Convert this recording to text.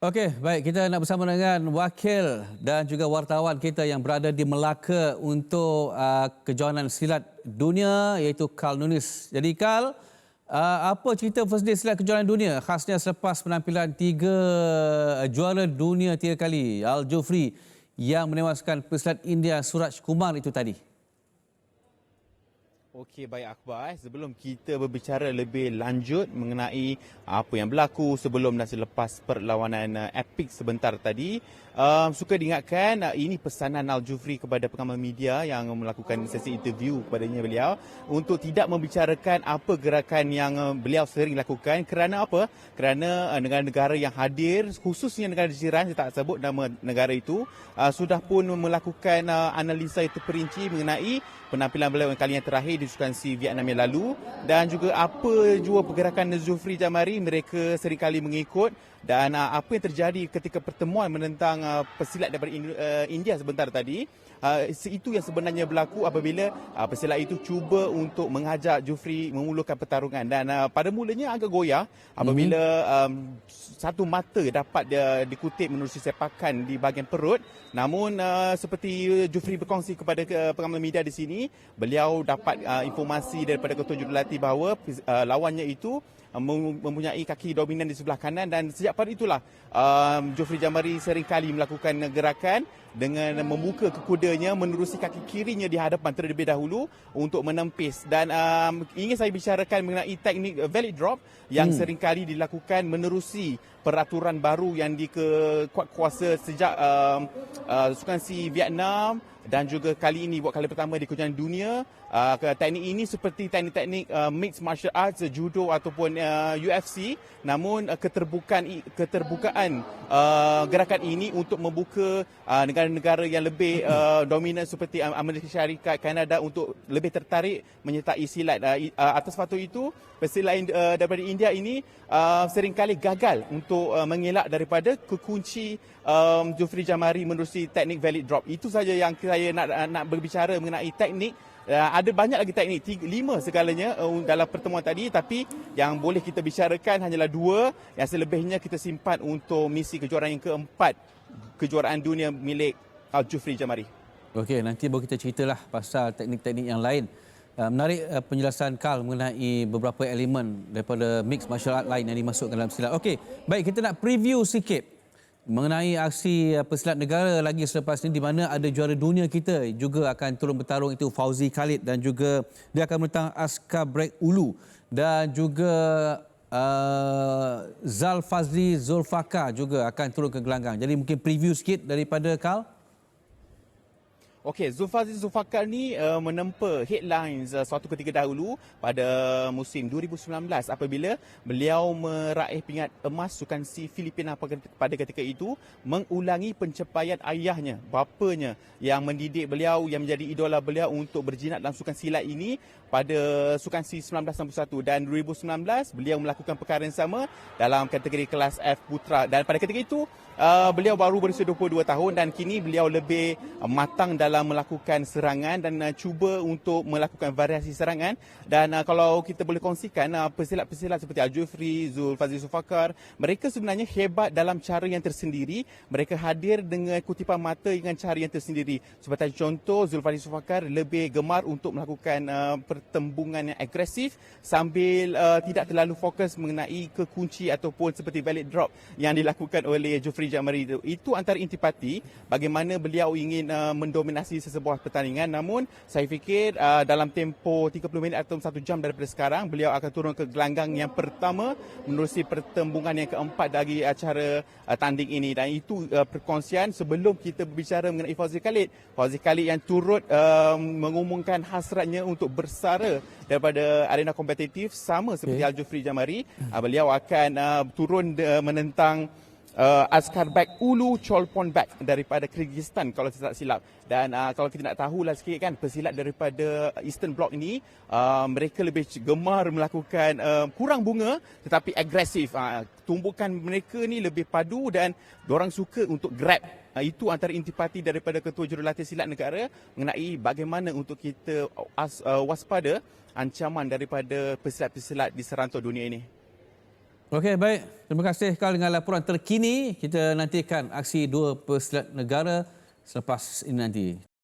Okey, baik, kita nak bersama dengan wakil dan juga wartawan kita yang berada di Melaka untuk kejohanan silat dunia iaitu Carl Nunis. Jadi Carl, apa cerita First Day Silat Kejohanan Dunia khasnya selepas penampilan juara dunia 3 kali Al Jufri yang menewaskan pesilat India Suraj Kumar itu tadi? Okey, baik Akbar. Sebelum kita berbicara lebih lanjut mengenai apa yang berlaku sebelum dan selepas perlawanan epik sebentar tadi, suka diingatkan ini pesanan Al Jufri kepada pengamal media yang melakukan sesi interview kepadanya beliau untuk tidak membicarakan apa gerakan yang beliau sering lakukan. Kerana apa? Kerana negara-negara yang hadir, khususnya negara jiran, saya tak sebut nama negara itu, sudah pun melakukan analisa yang terperinci mengenai penampilan beliau yang kali yang terakhir di Sukan Si Vietnam yang lalu dan juga apa jua pergerakan Zulfri Jamari mereka seringkali mengikut dan apa yang terjadi ketika pertemuan menentang pesilat daripada India sebentar tadi. Itu yang sebenarnya berlaku apabila pesilat itu cuba untuk mengajak Jufri memulakan pertarungan dan pada mulanya agak goyah apabila satu mata dapat dikutip menerusi sepakan di bahagian perut. Namun seperti Jufri berkongsi kepada pengamal media di sini, beliau dapat informasi daripada ketua jurulatih bahawa lawannya itu mempunyai kaki dominan di sebelah kanan dan sejak pada itulah Jufri Jamari seringkali melakukan gerakan dengan membuka kekudanya menerusi kaki kirinya di hadapan terlebih dahulu untuk menempis dan ingin saya bicarakan mengenai teknik valid drop yang seringkali dilakukan menerusi peraturan baru yang dikuat kuasa sejak Sukan Si Vietnam dan juga kali ini buat kali pertama di kejohanan dunia. Teknik ini seperti teknik-teknik mixed martial arts, judo ataupun UFC, namun keterbukaan gerakan ini untuk membuka negara-negara yang lebih dominan seperti Amerika Syarikat, Kanada untuk lebih tertarik menyertai silat. Atas faktor itu, pesilat daripada India ini seringkali gagal untuk mengelak daripada kekunci Jufri Jamari menerusi teknik valid drop. Itu saja yang saya nak berbicara mengenai teknik. Ada banyak lagi teknik, 5 segalanya dalam pertemuan tadi, tapi yang boleh kita bicarakan hanyalah 2, yang selebihnya kita simpan untuk misi kejuaraan yang keempat, kejuaraan dunia milik Al Jufri Jamari. Okey, nanti baru kita ceritalah pasal teknik-teknik yang lain. Menarik penjelasan Carl mengenai beberapa elemen daripada mixed martial art lain yang dimasukkan dalam silat. Okey, baik, kita nak preview sikit mengenai aksi pesilat negara lagi selepas ini di mana ada juara dunia kita juga akan turun bertarung itu Fauzi Khalid dan juga dia akan menentang Askar Brek Ulu dan juga Zalfazli Zulfakar juga akan turun ke gelanggang. Jadi mungkin preview sikit daripada Carl. Okey, Zulfazli Zulfakar ni menempa headlines suatu ketika dahulu pada musim 2019 apabila beliau meraih pingat emas Sukan Si Filipina pada ketika itu, mengulangi pencapaian ayahnya, bapanya yang mendidik beliau, yang menjadi idola beliau untuk berjinak dalam sukan silat ini pada Sukan Si 1961 dan 2019 beliau melakukan perkara yang sama dalam kategori kelas F Putra dan pada ketika itu beliau baru berusia 22 tahun dan kini beliau lebih matang dalam melakukan serangan dan cuba untuk melakukan variasi serangan dan kalau kita boleh kongsikan pesilat-pesilat seperti Al Jufri, Zulfazli Zulfakar, mereka sebenarnya hebat dalam cara yang tersendiri. Mereka hadir dengan kutipan mata dengan cara yang tersendiri. Seperti contoh, Zulfazli Zulfakar lebih gemar untuk melakukan pertembungan yang agresif sambil tidak terlalu fokus mengenai kekunci ataupun seperti valid drop yang dilakukan oleh Jufri Jamari itu. Itu antara intipati bagaimana beliau ingin mendominasi sesebuah pertandingan. Namun saya fikir dalam tempoh 30 minit atau 1 jam daripada sekarang beliau akan turun ke gelanggang yang pertama menerusi pertembungan yang keempat dari acara tanding ini dan itu perkongsian sebelum kita berbicara mengenai Fauzi Khalid. Fauzi Khalid yang turut mengumumkan hasratnya untuk bersara daripada arena kompetitif sama seperti Al Jufri Jamari. Beliau akan turun menentang Askar Brek Ulu Cholpon-Bek daripada Kyrgyzstan kalau saya tak silap. Dan kalau kita nak tahulah sikit kan, pesilat daripada Eastern Bloc ini mereka lebih gemar melakukan kurang bunga tetapi agresif. Tumbukan mereka ni lebih padu dan diorang suka untuk grab. Itu antara intipati daripada Ketua Jurulatih Silat Negara mengenai bagaimana untuk kita waspada ancaman daripada pesilat-pesilat di serantau dunia ini. Okey, baik. Terima kasih Karl dengan laporan terkini. Kita nantikan aksi dua pesilat negara selepas ini nanti.